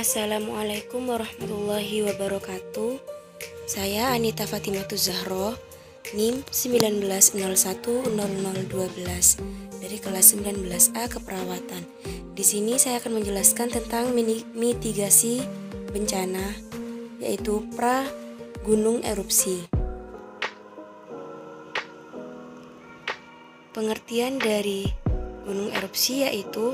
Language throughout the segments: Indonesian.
Assalamualaikum warahmatullahi wabarakatuh. Saya Anita Fatimatuz Zahro, NIM 19010012 dari kelas 19A Keperawatan. Di sini saya akan menjelaskan tentang mitigasi bencana, yaitu pra gunung erupsi. Pengertian dari gunung erupsi yaitu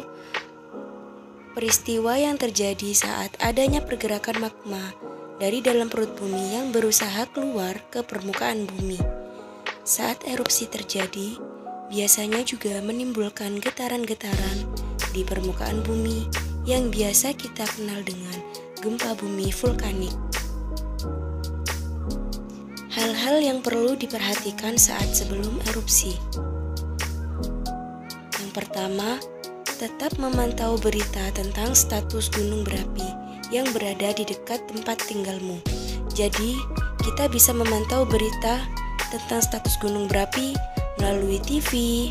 peristiwa yang terjadi saat adanya pergerakan magma dari dalam perut bumi yang berusaha keluar ke permukaan bumi. Saat erupsi terjadi, biasanya juga menimbulkan getaran-getaran di permukaan bumi yang biasa kita kenal dengan gempa bumi vulkanik. Hal-hal yang perlu diperhatikan saat sebelum erupsi. Yang pertama, tetap memantau berita tentang status gunung berapi yang berada di dekat tempat tinggalmu. Jadi, kita bisa memantau berita tentang status gunung berapi melalui TV,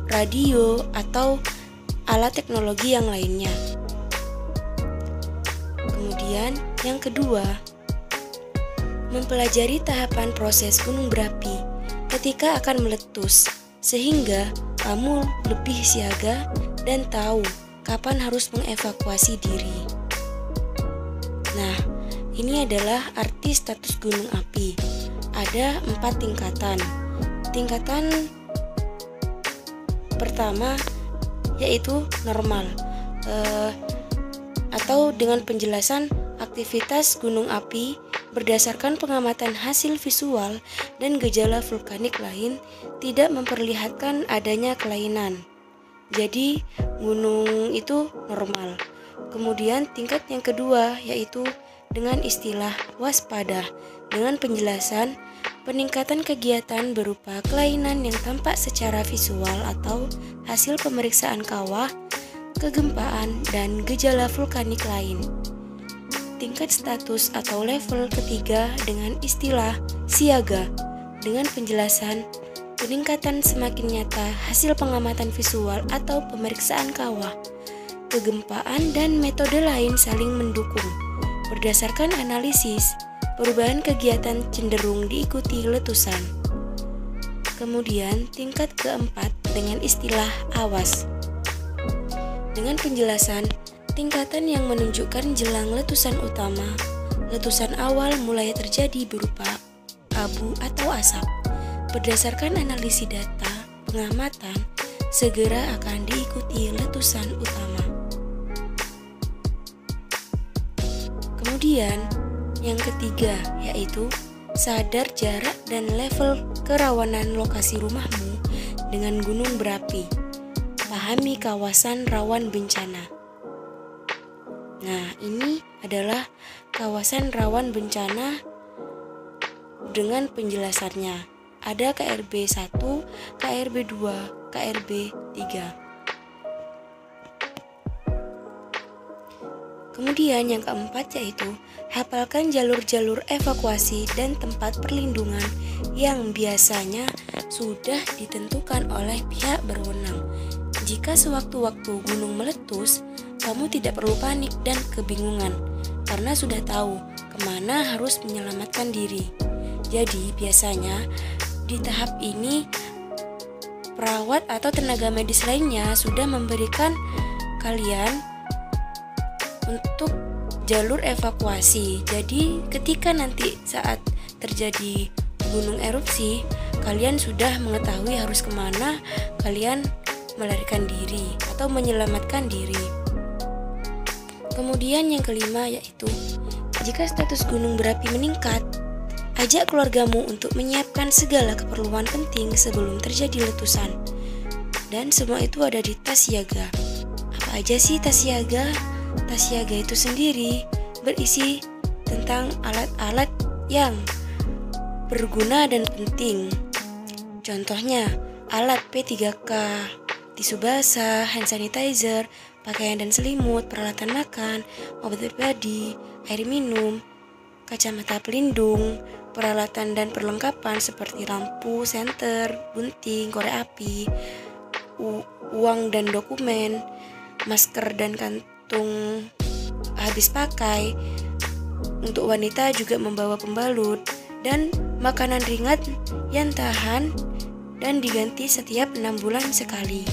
radio, atau alat teknologi yang lainnya. Kemudian, yang kedua, mempelajari tahapan proses gunung berapi ketika akan meletus, sehingga kamu lebih siaga dan tahu kapan harus mengevakuasi diri. Nah, ini adalah arti status gunung api. Ada 4 tingkatan. Tingkatan pertama yaitu normal, atau dengan penjelasan aktivitas gunung api berdasarkan pengamatan hasil visual dan gejala vulkanik lain tidak memperlihatkan adanya kelainan. Jadi, gunung itu normal. Kemudian tingkat yang kedua yaitu dengan istilah waspada, dengan penjelasan peningkatan kegiatan berupa kelainan yang tampak secara visual atau hasil pemeriksaan kawah, kegempaan, dan gejala vulkanik lain. Tingkat status atau level ketiga dengan istilah siaga, dengan penjelasan peningkatan semakin nyata hasil pengamatan visual atau pemeriksaan kawah, kegempaan, dan metode lain saling mendukung. Berdasarkan analisis, perubahan kegiatan cenderung diikuti letusan. Kemudian tingkat keempat dengan istilah awas, dengan penjelasan tingkatan yang menunjukkan jelang letusan utama. Letusan awal mulai terjadi berupa abu atau asap. Berdasarkan analisis data pengamatan, segera akan diikuti letusan utama. Kemudian, yang ketiga yaitu sadar jarak dan level kerawanan lokasi rumahmu dengan gunung berapi. Pahami kawasan rawan bencana. Nah, ini adalah kawasan rawan bencana dengan penjelasannya. Ada KRB 1, KRB 2, KRB 3. Kemudian yang keempat yaitu hafalkan jalur-jalur evakuasi dan tempat perlindungan yang biasanya sudah ditentukan oleh pihak berwenang. Jika sewaktu-waktu gunung meletus, kamu tidak perlu panik dan kebingungan karena sudah tahu kemana harus menyelamatkan diri. Jadi biasanya di tahap ini perawat atau tenaga medis lainnya sudah memberikan kalian untuk jalur evakuasi. Jadi ketika nanti saat terjadi gunung erupsi, kalian sudah mengetahui harus kemana kalian melarikan diri atau menyelamatkan diri. Kemudian yang kelima yaitu jika status gunung berapi meningkat, ajak keluargamu untuk menyiapkan segala keperluan penting sebelum terjadi letusan. Dan semua itu ada di tas siaga. Apa aja sih tas siaga? Tas siaga itu sendiri berisi tentang alat-alat yang berguna dan penting. Contohnya, alat P3K, tisu basah, hand sanitizer, pakaian dan selimut, peralatan makan, obat pribadi, air minum, kacamata pelindung, peralatan dan perlengkapan seperti lampu, senter, gunting, korek api, uang dan dokumen, masker dan kantung habis pakai. Untuk wanita juga membawa pembalut dan makanan ringan yang tahan dan diganti setiap 6 bulan sekali.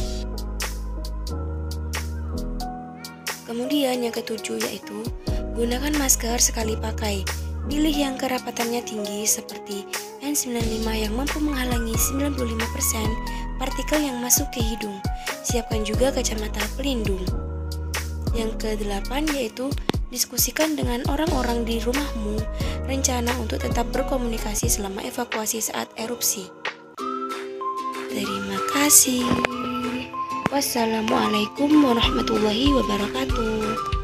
Kemudian yang ketujuh yaitu gunakan masker sekali pakai. Pilih yang kerapatannya tinggi seperti N95 yang mampu menghalangi 95% partikel yang masuk ke hidung. Siapkan juga kacamata pelindung. Yang ke-8 yaitu diskusikan dengan orang-orang di rumahmu rencana untuk tetap berkomunikasi selama evakuasi saat erupsi. Terima kasih. Wassalamualaikum warahmatullahi wabarakatuh.